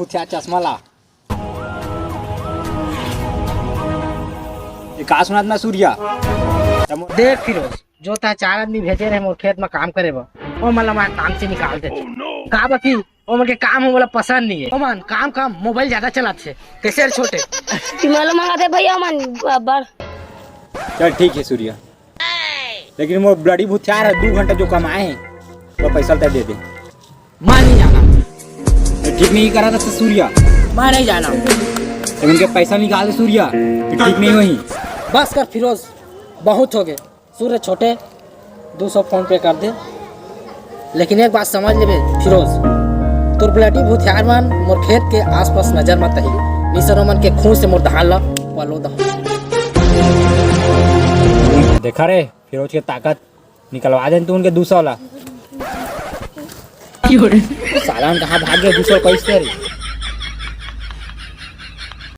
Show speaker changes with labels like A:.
A: भूतिया चश्मा ला। ये का सुनात ना सूर्या
B: देख फिरोज, जो ता 4 आदमी भेजे रहे मोर खेत में काम करे बा, ओ मतलब हमारे काम से निकाल देते। का बाकी ओ मन के काम वाला पसंद नहीं है। ओ मन काम मोबाइल ज्यादा चलाते है। कैसे छोटे
C: मालूम मंगाते भैया मन बड़।
A: चल ठीक है सूर्या, लेकिन वो ब्लडी भूतिया 2 घंटा जो कमाए हैं वो पैसा तो दे दे।
B: मैं नहीं जाना।
A: ठीक नहीं करा था सूर्या,
B: मैं नहीं जाना।
A: लेकिन उनके पैसा निकाल दे सूर्या, ठीक नहीं वही।
B: बस कर फिरोज, बहुत हो गए। सूर्य छोटे 200 फोन पे कर दे। लेकिन एक बात समझ ले फिरोज, तोर ब्लडी भूतियार मन मोर खेत के आसपास नजर मत आई। निसरो मन के खून से मोर दहाल ला पलो दा।
A: देखा रे फिरोज के ताकत, निकलवा दे तू उनके 200 ला। सालान कहाँ भाग गए 200 पैसे रे।